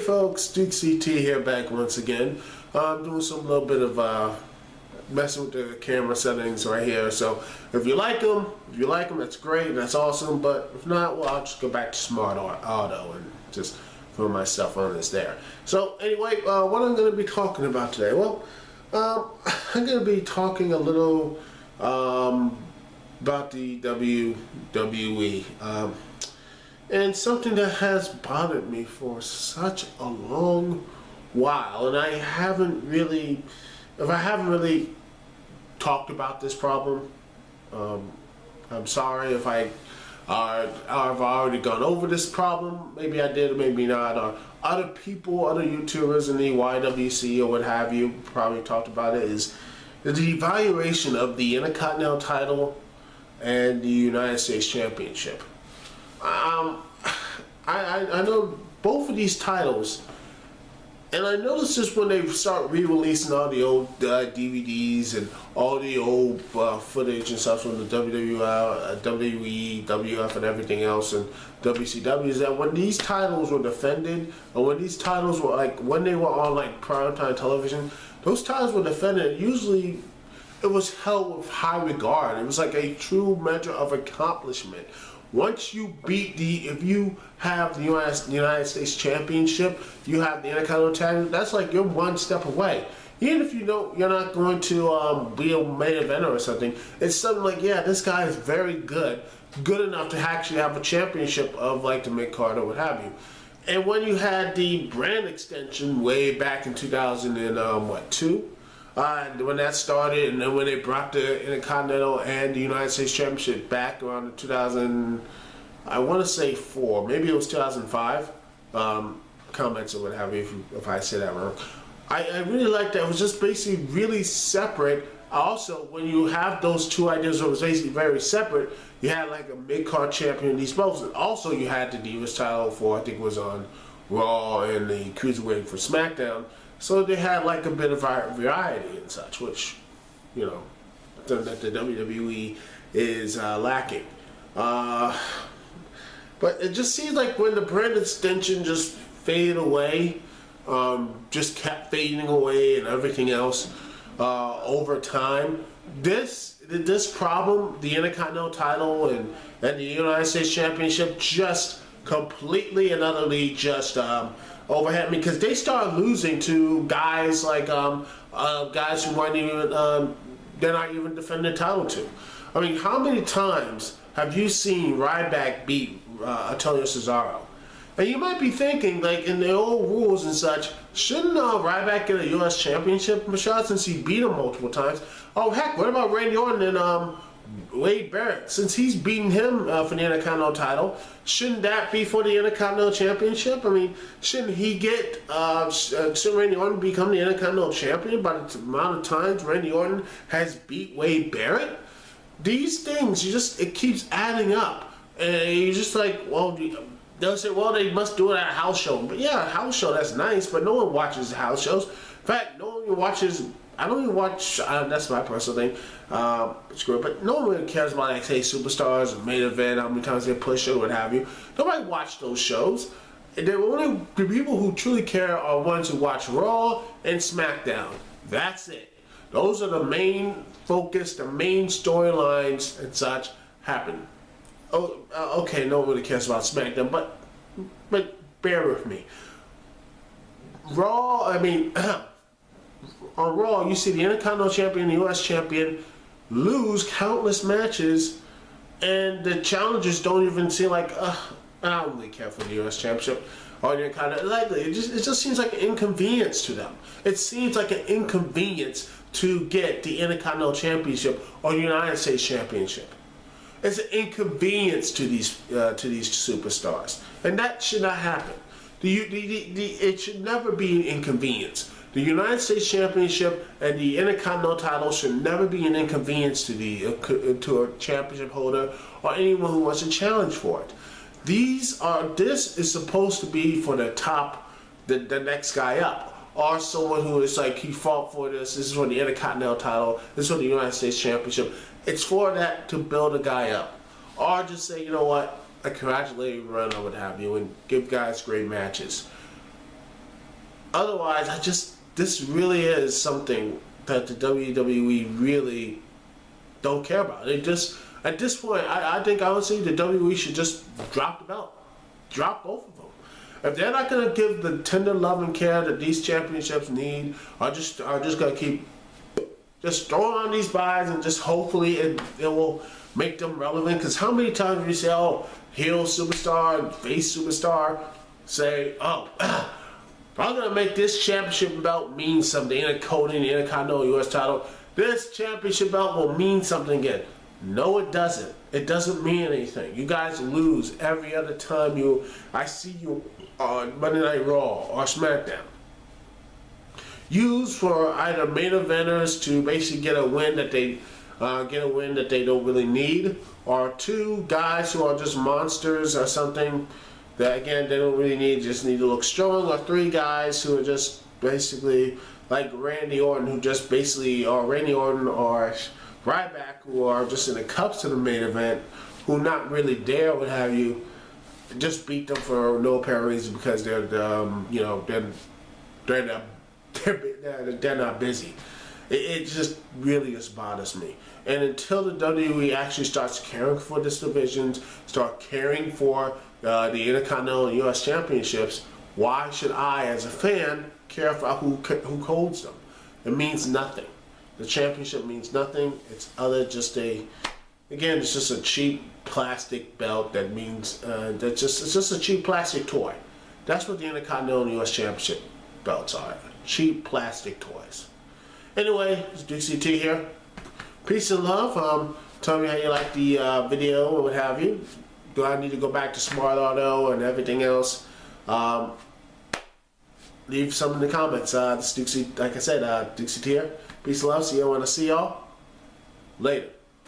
folks, Duke CT here back once again. I'm doing some little bit of messing with the camera settings right here. So if you like them, that's great, that's awesome. But if not, well, I'll just go back to Smart Auto and just throw my stuff on this there. So anyway, what I'm going to be talking about today? Well, I'm going to be talking a little about the WWE. And something that has bothered me for such a long while, and I haven't really talked about this problem. I'm sorry if I've already gone over this problem. Maybe I did, or maybe not. Or other people, other YouTubers in the YWC or what have you probably talked about it. Is the evaluation of the Intercontinental title and the United States Championship. I know both of these titles, and I noticed this when they start re-releasing all the old DVDs and all the old footage and stuff from the WWE, WF, and everything else, and WCW, is that when these titles were defended, or when these titles were when they were on primetime television, those titles were defended. Usually, it was held with high regard. It was like a true measure of accomplishment. Once you beat if you have the United States Championship, you have the Intercontinental title, that's like you're one step away. Even if you know you're not going to be a main eventer or something, it's something like, yeah, this guy is very good enough to actually have a championship of the mid-card or what have you. And when you had the brand extension way back in 2002, when that started, and then when they brought the Intercontinental and the United States Championship back around the 2000, I want to say 4, maybe it was 2005. Comments or what have you if I say that wrong. I really liked that. It was just basically really separate. Also, when you have those two ideas, it was basically very separate. You had a mid-card champion in these belts, and also you had the Divas title for, I think it was on Raw, and the Cruiserweight for SmackDown. So they had a bit of variety and such, which, that the WWE is lacking. But it just seems like when the brand extension just faded away, just kept fading away and everything else over time, this problem, the Intercontinental title and the United States Championship, just completely and utterly just overhead me, because they started losing to guys guys who weren't even they're not even defending the title to. I mean, how many times have you seen Ryback beat Antonio Cesaro? And you might be thinking, in the old rules and such, shouldn't Ryback get a U.S. Championship shot since he beat him multiple times? Oh heck, what about Randy Orton and Wade Barrett? Since he's beaten him for the Intercontinental title, shouldn't that be for the Intercontinental Championship? I mean, shouldn't he get, shouldn't Randy Orton become the Intercontinental Champion by the amount of times Randy Orton has beat Wade Barrett? These things, it keeps adding up. And you're just well, they'll say, well, they must do it at a house show. But yeah, a house show, that's nice, but no one watches house shows. In fact, no one watches, I don't even watch, that's my personal thing, screw it, but no one really cares about, say, Superstars and Main Event, how many times they push it, what have you. Nobody watch those shows. The people who truly care are ones who watch Raw and SmackDown. That's it. Those are the main focus, the main storylines and such happen. Oh, okay, no one really cares about SmackDown, but bear with me. Raw, I mean, on Raw, you see the Intercontinental Champion and the U.S. Champion lose countless matches, and the challengers don't even seem I don't really care for the U.S. Championship or the Intercontinental. It just seems like an inconvenience to them. It seems like an inconvenience to get the Intercontinental Championship or the United States Championship. It's an inconvenience to these superstars, and that should not happen. It should never be an inconvenience. The United States Championship and the Intercontinental title should never be an inconvenience to a championship holder or anyone who wants to challenge for it. This is supposed to be for the next guy up, or someone who is he fought for this. This is for the Intercontinental title. This is for the United States Championship. It's for that to build a guy up, or just say, you know what, I congratulate you, run or what have you, and give guys great matches. otherwise, this really is something that the WWE really don't care about. It just, at this point, I think honestly the WWE should just drop the belt. Drop both of them. If they're not going to give the tender love and care that these championships need, are just going to keep just throwing on these buys and just hopefully it will make them relevant. Because how many times do you say, oh, heel superstar, face superstar, say, oh, I'm going to make this championship belt mean something. In a coding, the Intercontinental US title, this championship belt will mean something again. No, it doesn't. It doesn't mean anything. You guys lose every other time I see you on Monday Night Raw or SmackDown. Used for either main eventers to basically get a win that they don't really need, or two guys who are just monsters or something that again they don't really need, just need to look strong, or three guys who are just basically like Randy Orton, who just basically, or Randy Orton or Ryback, who are just in the cups to the main event, who not really there, what have you, just beat them for no apparent reason because they're not busy. It just really just bothers me. And until the WWE actually starts caring for this division, start caring for the Intercontinental US Championships, why should I, as a fan, care for who holds them? It means nothing. The championship means nothing. It's just a cheap plastic belt that means it's just a cheap plastic toy. That's what the Intercontinental US Championship belts are. Cheap plastic toys. Anyway, it's Dixie T here. Peace and love. Tell me how you like the video or what have you. Do I need to go back to Smart Auto and everything else? Leave some in the comments. This is Dixie, like I said, Dixie T here. Peace and love. See you when I see y'all. Later.